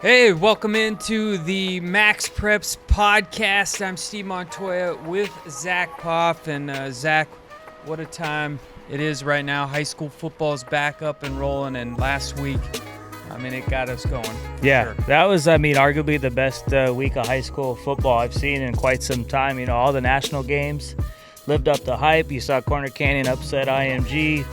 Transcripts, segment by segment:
Hey, welcome into the MaxPreps Podcast. I'm Steve Montoya with Zack, Poff, and Zack, what a time it is right now. High school football is back up and rolling, and last week, it got us going. Yeah, sure. That was, arguably the best week of high school football I've seen in quite some time. All the national games lived up to hype. You saw Corner Canyon upset IMG.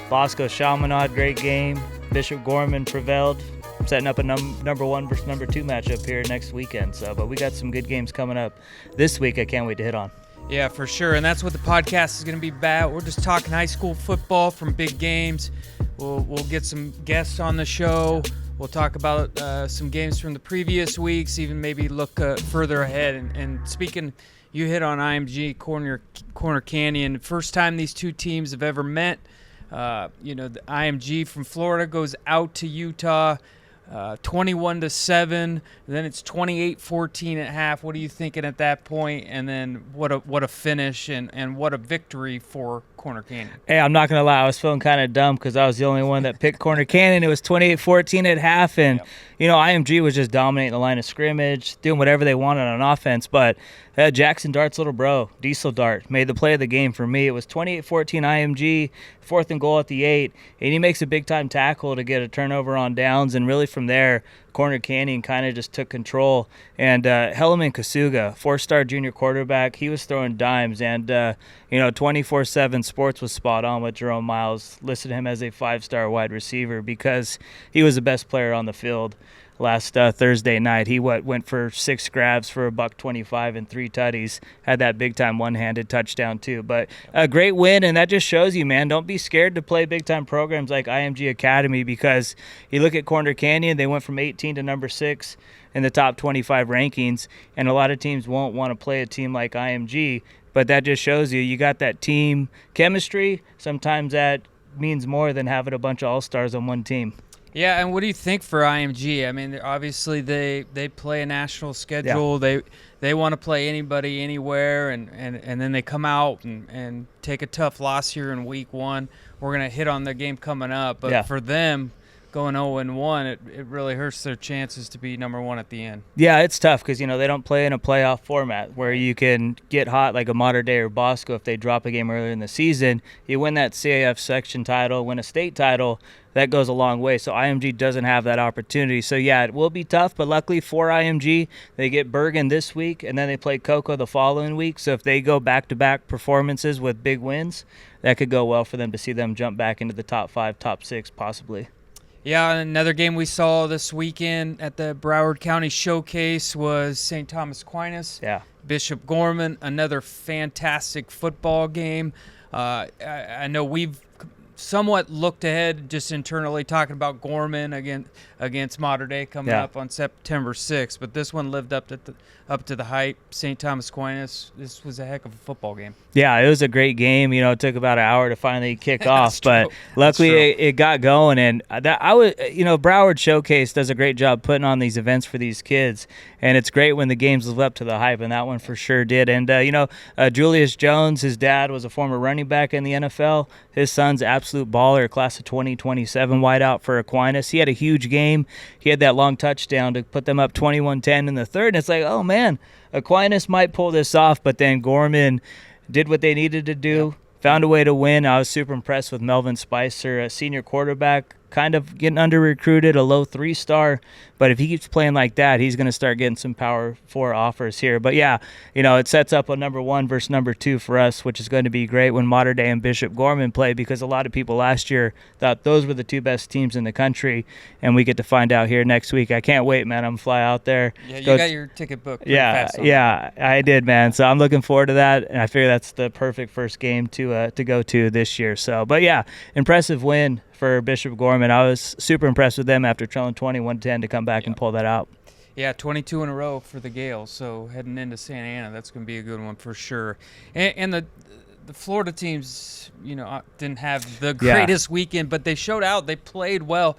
Bosco Chaminade, great game. Bishop Gorman prevailed, setting up a number one versus number two matchup here next weekend. But we got some good games coming up this week I can't wait to hit on. Yeah, for sure. And that's what the podcast is going to be about. We're just talking high school football from big games. We'll get some guests on the show. We'll talk about some games from the previous weeks, even maybe look further ahead. And speaking, you hit on IMG, Corner Canyon. First time these two teams have ever met. The IMG from Florida goes out to Utah. 21-7, then it's 28-14 at half. What are you thinking at that point? And then what a finish and what a victory for Corner Canyon. Hey, I'm not going to lie. I was feeling kind of dumb because I was the only one that picked Corner Canyon. It was 28-14 at half, and, IMG was just dominating the line of scrimmage, doing whatever they wanted on offense. But Jackson Dart's little bro, Diesel Dart, made the play of the game for me. It was 28-14 IMG, 4th and goal at the 8, and he makes a big-time tackle to get a turnover on downs, and really from there, Corner Canyon kind of just took control. And Helaman Kasuga, 4-star junior quarterback, he was throwing dimes. And, 24/7 Sports was spot on with Jerome Miles, listed him as a 5-star wide receiver because he was the best player on the field last Thursday night. He went for 6 grabs for $125 and 3 tutties. Had that big-time one-handed touchdown too. But a great win, and that just shows you, man, don't be scared to play big-time programs like IMG Academy because you look at Corner Canyon, they went from 18 to number 6 in the top 25 rankings, and a lot of teams won't want to play a team like IMG, but that just shows you got that team chemistry. Sometimes that means more than having a bunch of all-stars on one team. Yeah, and what do you think for IMG? Obviously they play a national schedule. Yeah. They want to play anybody, anywhere, and then they come out and take a tough loss here in week 1. We're going to hit on the game coming up. But for them, going 0-1, it really hurts their chances to be number 1 at the end. Yeah, it's tough because, they don't play in a playoff format where you can get hot like a Mater Dei or Bosco if they drop a game earlier in the season. You win that CAF section title, win a state title, that goes a long way. So IMG doesn't have that opportunity. So, yeah, it will be tough, but luckily for IMG, they get Bergen this week, and then they play Cocoa the following week. So if they go back-to-back performances with big wins, that could go well for them to see them jump back into the top 5, top 6 possibly. Yeah, another game we saw this weekend at the Broward County Showcase was St. Thomas Aquinas. Yeah. Bishop Gorman, another fantastic football game. I know we've somewhat looked ahead just internally talking about Gorman against Mater Dei coming up on September 6th, but this one lived up to the hype. St. Thomas Aquinas, this was a heck of a football game. Yeah, it was a great game. It took about an hour to finally kick off, but luckily it got going. And Broward Showcase does a great job putting on these events for these kids, and it's great when the games live up to the hype, and that one for sure did. And Julius Jones, his dad was a former running back in the NFL. His son's absolute baller, class of 2027 wideout for Aquinas. He had a huge game. He had that long touchdown to put them up 21-10 in the third. And it's like, oh man, Aquinas might pull this off, but then Gorman did what they needed to do, found a way to win. I was super impressed with Melvin Spicer, a senior quarterback, kind of getting under-recruited, a low 3-star. But if he keeps playing like that, he's going to start getting some Power 4 offers here. But, it sets up a number 1 versus number 2 for us, which is going to be great when Mater Dei and Bishop Gorman play because a lot of people last year thought those were the 2 best teams in the country, and we get to find out here next week. I can't wait, man. I'm going to fly out there. Yeah, you got your ticket booked pretty fast. Yeah, I did, man. So I'm looking forward to that, and I figure that's the perfect first game to go to this year. So, but, impressive win for Bishop Gorman. I was super impressed with them after trailing 21-10 to come back and pull that out. Yeah, 22 in a row for the Gales. So heading into Santa Ana, that's going to be a good one for sure. And the Florida teams, didn't have the greatest weekend, but they showed out. They played well.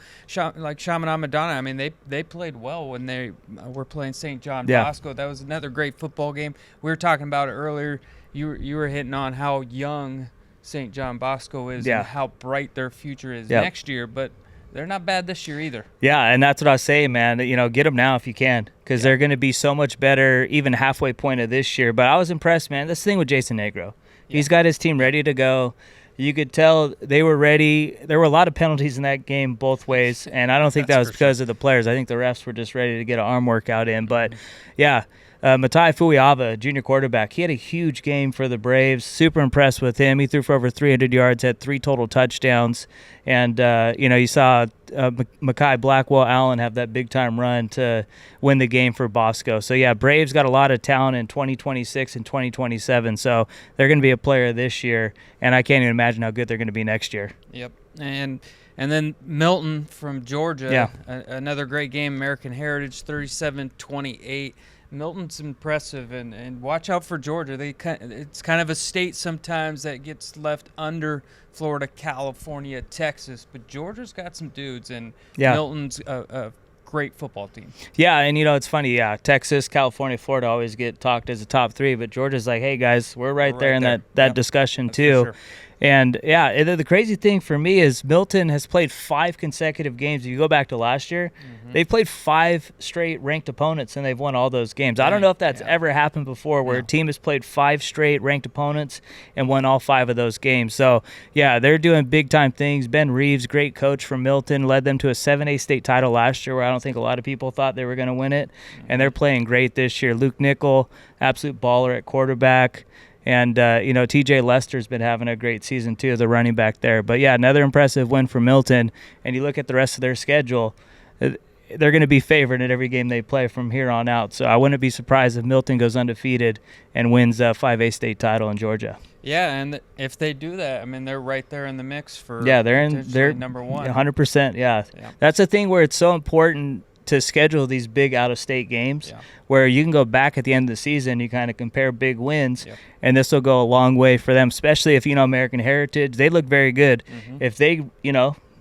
Like Chaminade Madonna, they played well when they were playing St. John Bosco. That was another great football game. We were talking about it earlier. You were hitting on how young St. John Bosco is and how bright their future is next year. But they're not bad this year either. Yeah, and that's what I was saying, man. Get them now if you can, because they're going to be so much better even halfway point of this year. But I was impressed, man. This thing with Jason Negro. Yeah. He's got his team ready to go. You could tell they were ready. There were a lot of penalties in that game both ways, and I don't think that was because of the players. I think the refs were just ready to get an arm workout in. But, yeah, Matai Fuiava, junior quarterback, he had a huge game for the Braves. Super impressed with him. He threw for over 300 yards, had 3 total touchdowns. And, you saw Makai Blackwell-Allen have that big-time run to win the game for Bosco. So, yeah, Braves got a lot of talent in 2026 and 2027. So they're going to be a player this year, and I can't even imagine how good they're going to be next year. Yep. And then Milton from Georgia, another great game, American Heritage, 37-28. Milton's impressive, and watch out for Georgia. It's kind of a state sometimes that gets left under Florida, California, Texas, but Georgia's got some dudes, and Milton's a great football team. Yeah, and it's funny. Yeah, Texas, California, Florida always get talked as a top 3, but Georgia's like, hey guys, we're right there in that discussion too. Sure. And, the crazy thing for me is Milton has played 5 consecutive games. If you go back to last year, they've played 5 straight ranked opponents, and they've won all those games. I don't know if that's ever happened before where a team has played 5 straight ranked opponents and won all 5 of those games. So, they're doing big-time things. Ben Reeves, great coach from Milton, led them to a 7A state title last year where I don't think a lot of people thought they were going to win it. And they're playing great this year. Luke Nickel, absolute baller at quarterback. And, TJ Lester's been having a great season, too, as a running back there. But, another impressive win for Milton. And you look at the rest of their schedule, they're going to be favored in every game they play from here on out. So I wouldn't be surprised if Milton goes undefeated and wins a 5A state title in Georgia. Yeah, and if they do that, I mean, they're right there in the mix for they're number 1. 100%, yeah. That's the thing where it's so important to schedule these big out-of-state games where you can go back at the end of the season, you kind of compare big wins, and this will go a long way for them, especially if, American Heritage, they look very good. If they,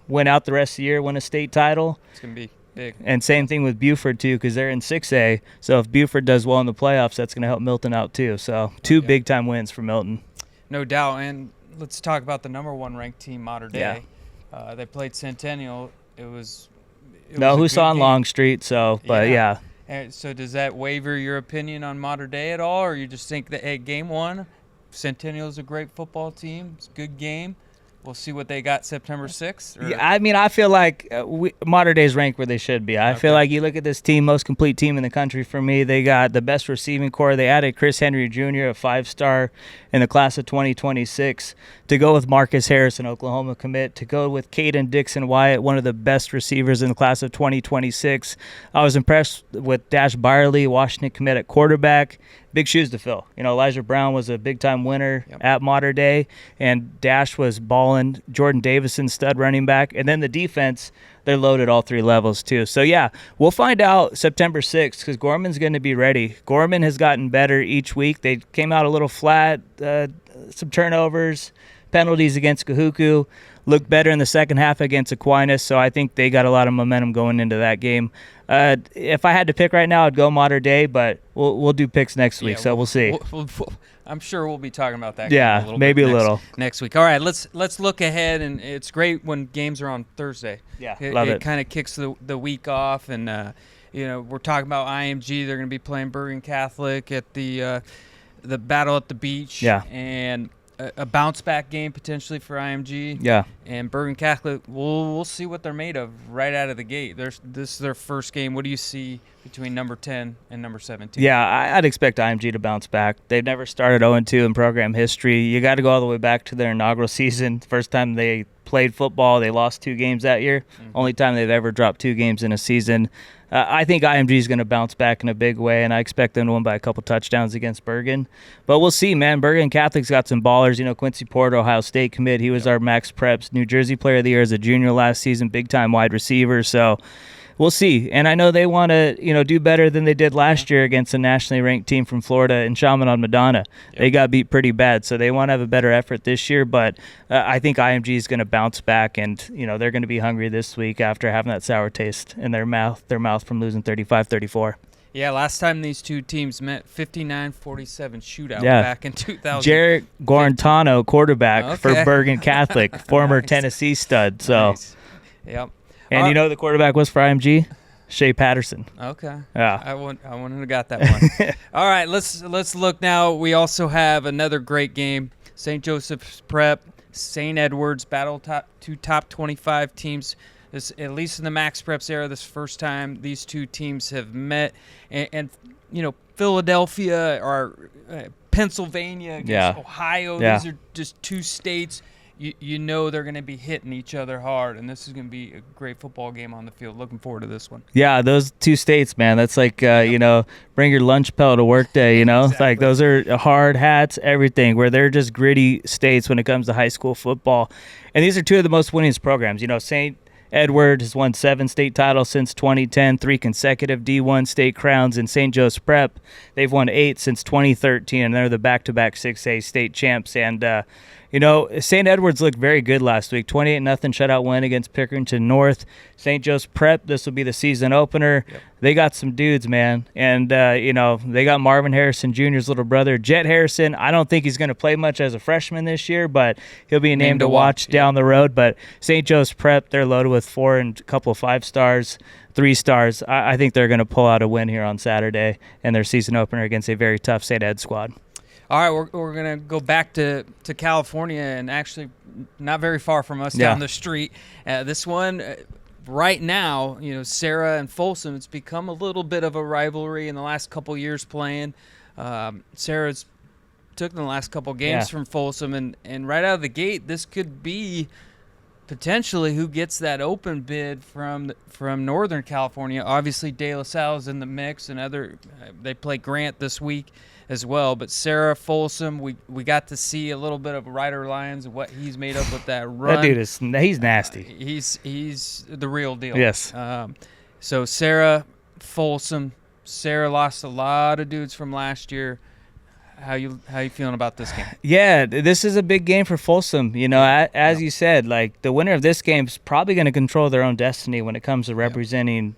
win out the rest of the year, win a state title. It's going to be big. And same thing with Buford, too, because they're in 6A. So if Buford does well in the playoffs, that's going to help Milton out, too. So 2 big-time wins for Milton. No doubt. And let's talk about the number 1 ranked team, Modern Day. They played Centennial. Who saw on Longstreet, so, but So does that waver your opinion on Modern Day at all, or you just think that, hey, game 1, Centennial's a great football team, it's a good game, we'll see what they got September 6th? Yeah, I mean, I feel like Modern Day's ranked where they should be. I feel like you look at this team, most complete team in the country for me. They got the best receiving core. They added Chris Henry Jr., a 5-star in the class of 2026, to go with Marcus Harris, an Oklahoma commit, to go with Caden Dixon Wyatt, one of the best receivers in the class of 2026. I was impressed with Dash Byerly, Washington commit at quarterback. Big shoes to fill. Elijah Brown was a big-time winner at Modern Day, and Dash was balling. Jordan Davison, stud running back. And then the defense, they're loaded all 3 levels, too. So, we'll find out September 6th because Gorman's going to be ready. Gorman has gotten better each week. They came out a little flat, some turnovers, penalties against Kahuku. Looked better in the second half against Aquinas, so I think they got a lot of momentum going into that game. If I had to pick right now, I'd go Modern Day, but we'll do picks next week, so we'll see. I'm sure we'll be talking about that. Yeah, game maybe a little next week. All right, let's look ahead, and it's great when games are on Thursday. Yeah, love it. It kind of kicks the week off, and we're talking about IMG. They're going to be playing Bergen Catholic at the Battle at the Beach. Yeah, and a bounce back game potentially for IMG. Yeah. And Bergen Catholic, we'll see what they're made of right out of the gate. This is their first game. What do you see between number 10 and number 17? Yeah, I'd expect IMG to bounce back. They've never started 0-2 in program history. You got to go all the way back to their inaugural season. First time they played football, they lost 2 games that year. Only time they've ever dropped 2 games in a season. I think IMG is going to bounce back in a big way, and I expect them to win by a couple touchdowns against Bergen. But we'll see, man. Bergen Catholic's got some ballers. Quincy Porter, Ohio State commit. He was our MaxPreps New Jersey Player of the Year as a junior last season, big-time wide receiver. So we'll see. And I know they want to, do better than they did last year against a nationally ranked team from Florida in Chaminade-Madonna. They got beat pretty bad, so they want to have a better effort this year. But I think IMG is going to bounce back, and, they're going to be hungry this week after having that sour taste in their mouth from losing 35-34. Yeah, last time these two teams met, 59-47 shootout back in 2000. Jarrett Guarantano, quarterback for Bergen Catholic, former Tennessee stud. So, nice. Yep. And you know who the quarterback was for IMG? Shea Patterson. Okay. Yeah. I wouldn't have got that one. All right, let's look now. We also have another great game. St. Joseph's Prep, St. Edward's battle two top 25 teams. This, at least in the MaxPreps era, this first time these two teams have met. And you know, Philadelphia or Pennsylvania against Ohio. Yeah. These are just two states. You know they're going to be hitting each other hard, and this is going to be a great football game on the field. Looking forward to this one. Yeah, those two states, man. That's like, you know, bring your lunch pail to work day, you know? Exactly. Like those are hard hats, everything, where they're just gritty states when it comes to high school football. And these are two of the most winningest programs. You know, St. Edward has won 7 state titles since 2010, 3 consecutive D1 state crowns. In St. Joe's Prep, they've won 8 since 2013, and they're the back-to-back 6A state champs. And, you know, St. Edward's looked very good last week. 28-0 shutout win against Pickerington North. St. Joe's Prep, this will be the season opener. Yep. They got some dudes, man. And, you know, they got Marvin Harrison Jr.'s little brother, Jet Harrison. I don't think he's going to play much as a freshman this year, but he'll be a name to watch down the road. But St. Joe's Prep, they're loaded with 4 and a couple of 5 stars, 3 stars. I think they're going to pull out a win here on Saturday in their season opener against a very tough St. Ed squad. All right, we're going to go back to California, and actually not very far from us down the street. This one, right now, you know, Sarah and Folsom, it's become a little bit of a rivalry in the last couple years playing. Sarah's took the last couple games from Folsom, and right out of the gate, this could be potentially who gets that open bid from Northern California. Obviously, De La Salle's in the mix, and they play Grant this week as well. But Sarah, Folsom, we got to see a little bit of Ryder Lyons and what he's made up with that run. That dude he's nasty. He's the real deal. Yes. So Sarah, Folsom. Sarah lost a lot of dudes from last year. How you feeling about this game? Yeah, this is a big game for Folsom. You know, as you said, like the winner of this game is probably going to control their own destiny when it comes to representing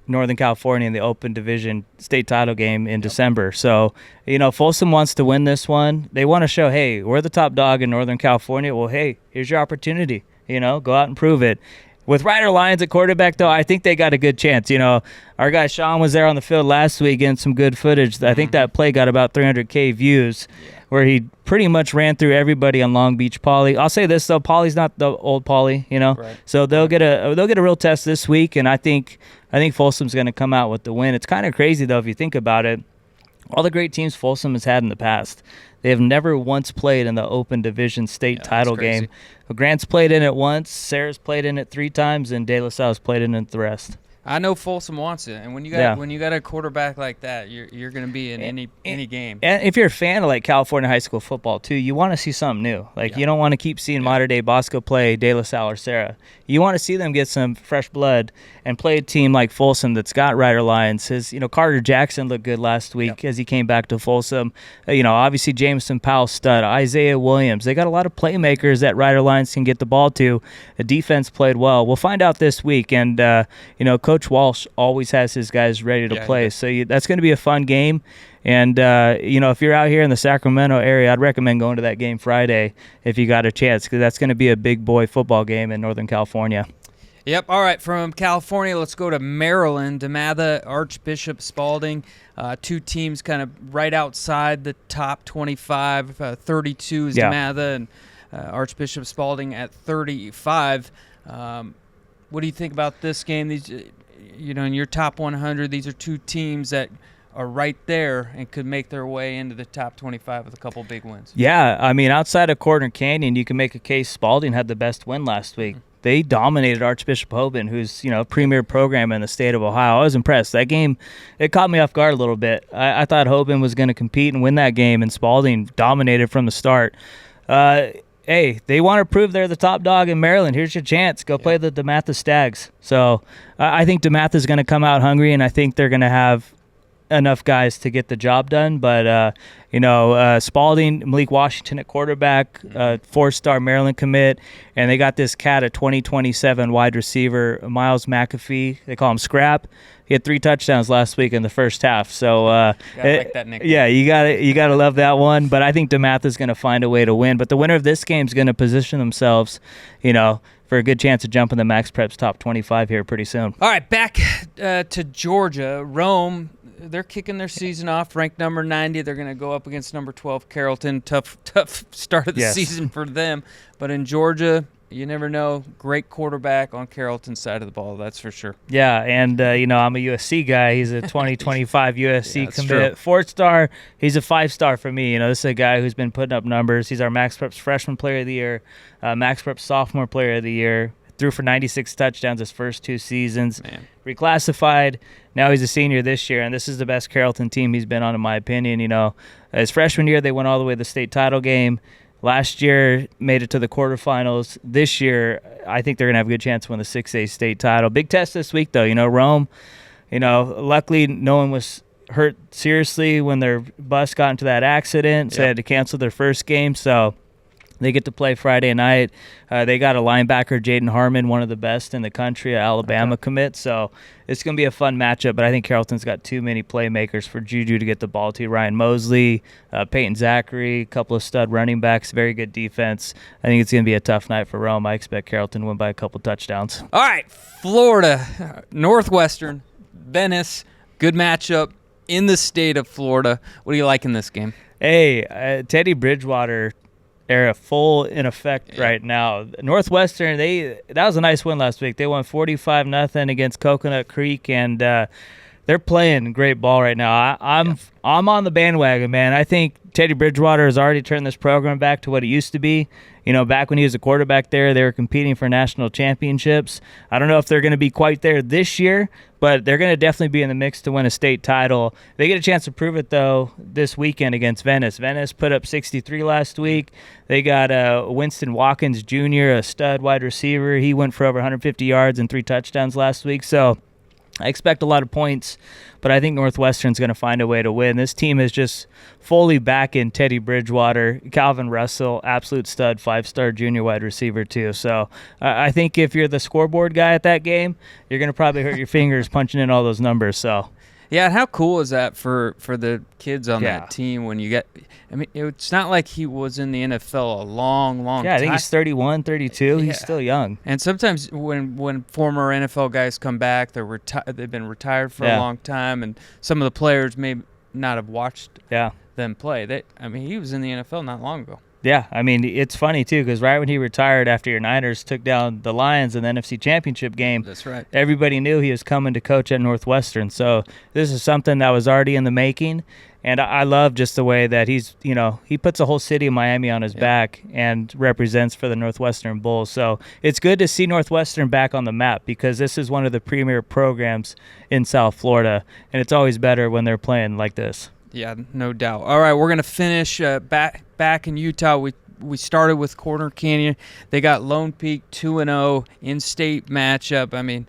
Northern California in the Open Division state title game in December. So, you know, Folsom wants to win this one. They want to show, hey, we're the top dog in Northern California. Well, hey, here's your opportunity. You know, go out and prove it. With Ryder Lyons at quarterback, though, I think they got a good chance. You know, our guy Sean was there on the field last week getting some good footage. I think that play got about 300K views, where he pretty much ran through everybody on Long Beach Poly. I'll say this, though, Poly's not the old Poly, you know. Right. So they'll get a real test this week, and I think Folsom's going to come out with the win. It's kind of crazy, though, if you think about it. All the great teams Folsom has had in the past, they have never once played in the Open Division state title game. Grant's played in it once, Sarah's played in it 3 times, and De La Salle's played in it the rest. I know Folsom wants it, and when you got a quarterback like that, you're going to be in any game. And if you're a fan of like California high school football too, you want to see something new. Like you don't want to keep seeing modern day Bosco play De La Salle or Sarah. You want to see them get some fresh blood and play a team like Folsom that's got Ryder Lyons. Carter Jackson looked good last week as he came back to Folsom. Obviously Jameson Powell stud, Isaiah Williams. They got a lot of playmakers that Ryder Lyons can get the ball to. The defense played well. We'll find out this week, and Coach Walsh always has his guys ready to play. So that's going to be a fun game. And, if you're out here in the Sacramento area, I'd recommend going to that game Friday if you got a chance, because that's going to be a big boy football game in Northern California. Yep. All right. From California, let's go to Maryland. DeMatha, Archbishop Spalding, 2 teams kind of right outside the top 25. 32 is DeMatha, and Archbishop Spalding at 35. What do you think about this game? These, in your top 100, these are 2 teams that are right there and could make their way into the top 25 with a couple big wins. Yeah, I mean, outside of Corner Canyon, you can make a case Spalding had the best win last week. Mm-hmm. They dominated Archbishop Hoban, who's, a premier program in the state of Ohio. I was impressed. That game, it caught me off guard a little bit. I thought Hoban was going to compete and win that game, and Spalding dominated from the start. Hey, they want to prove they're the top dog in Maryland. Here's your chance. Go play the DeMatha Stags. So I think DeMatha is going to come out hungry, and I think they're going to have enough guys to get the job done. But, Spalding, Malik Washington at quarterback, 4-star Maryland commit, and they got this cat, a 2027 wide receiver, Miles McAfee. They call him Scrap. He had 3 touchdowns last week in the first half. So, like that nickname. Yeah, you gotta love that one. But I think DeMatha is going to find a way to win. But the winner of this game is going to position themselves, for a good chance of jumping the MaxPreps top 25 here pretty soon. All right, back to Georgia. Rome, they're kicking their season off, ranked number 90. They're going to go up against number 12, Carrollton. Tough start of the season for them. But in Georgia, you never know. Great quarterback on Carrollton's side of the ball, that's for sure. Yeah, and, I'm a USC guy. He's a 2025 USC commit. True. 4-star. He's a 5-star for me. This is a guy who's been putting up numbers. He's our MaxPreps Freshman Player of the Year, MaxPreps Sophomore Player of the Year. Threw for 96 touchdowns his first 2 seasons. Man. Reclassified. Now he's a senior this year, and this is the best Carrollton team he's been on, in my opinion. His freshman year, they went all the way to the state title game. Last year, made it to the quarterfinals. This year, I think they're going to have a good chance to win the 6A state title. Big test this week, though. Rome, luckily no one was hurt seriously when their bus got into that accident, so they had to cancel their first game. So they get to play Friday night. They got a linebacker, Jaden Harmon, one of the best in the country, an Alabama commit. So it's going to be a fun matchup, but I think Carrollton's got too many playmakers for Juju to get the ball to. Ryan Mosley, Peyton Zachary, a couple of stud running backs, very good defense. I think it's going to be a tough night for Rome. I expect Carrollton to win by a couple touchdowns. All right, Florida, Northwestern, Venice, good matchup in the state of Florida. What do you like in this game? Hey, Teddy Bridgewater era full in effect right now. Northwestern, that was a nice win last week. They won 45-0 against Coconut Creek, and they're playing great ball right now. I'm on the bandwagon, man. I think Teddy Bridgewater has already turned this program back to what it used to be. Back when he was a quarterback there, they were competing for national championships. I don't know if they're going to be quite there this year, but they're going to definitely be in the mix to win a state title. They get a chance to prove it, though, this weekend against Venice. Venice put up 63 last week. They got Winston Watkins Jr., a stud wide receiver. He went for over 150 yards and 3 touchdowns last week. So I expect a lot of points, but I think Northwestern's going to find a way to win. This team is just fully back in Teddy Bridgewater. Calvin Russell, absolute stud, 5-star junior wide receiver too. So I think if you're the scoreboard guy at that game, you're going to probably hurt your fingers punching in all those numbers. So yeah, and how cool is that for the kids on that team when you get – it's not like he was in the NFL a long time. Yeah, I think he's 31, 32. Yeah. He's still young. And sometimes when former NFL guys come back, they've been retired for a long time, and some of the players may not have watched them play. He was in the NFL not long ago. Yeah, it's funny, too, because right when he retired after your Niners took down the Lions in the NFC Championship game, that's right, everybody knew he was coming to coach at Northwestern. So this is something that was already in the making, and I love just the way that he's, he puts a whole city of Miami on his back and represents for the Northwestern Bulls. So it's good to see Northwestern back on the map because this is one of the premier programs in South Florida, and it's always better when they're playing like this. Yeah, no doubt. All right, we're going to finish back in Utah. We started with Corner Canyon. They got Lone Peak 2-0 in-state matchup.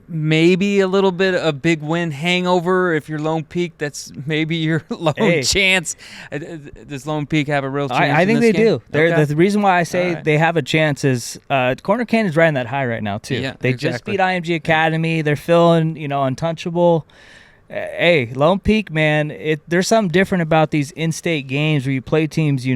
Maybe a little bit of big win hangover. If you're Lone Peak, that's maybe your lone chance. Does Lone Peak have a real chance? I think they game? do. The reason why I say they have a chance is Corner Canyon's riding that high right now, too. Yeah, they just beat IMG Academy. They're feeling, untouchable. Hey, Lone Peak, man, there's something different about these in-state games where you play teams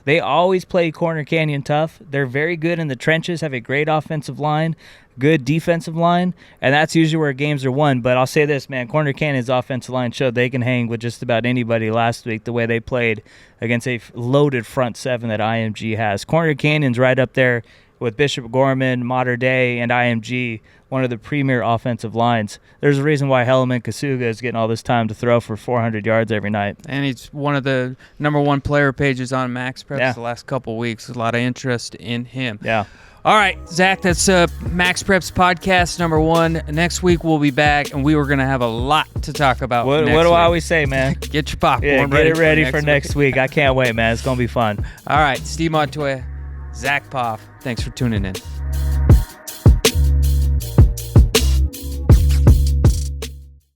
They always play Corner Canyon tough. They're very good in the trenches, have a great offensive line, good defensive line, and that's usually where games are won. But I'll say this, man, Corner Canyon's offensive line showed they can hang with just about anybody last week the way they played against a loaded front seven that IMG has. Corner Canyon's right up there with Bishop Gorman, Mater Dei, and IMG, one of the premier offensive lines. There's a reason why Hellman Kasuga is getting all this time to throw for 400 yards every night. And he's one of the number 1 player pages on MaxPreps the last couple weeks. A lot of interest in him. Yeah. All right, Zach, that's MaxPreps Podcast number 1. Next week we'll be back, and we were going to have a lot to talk about What do I always say, man? Get your popcorn get it ready for next week. I can't wait, man. It's going to be fun. All right, Steve Montoya, Zack Poff, thanks for tuning in.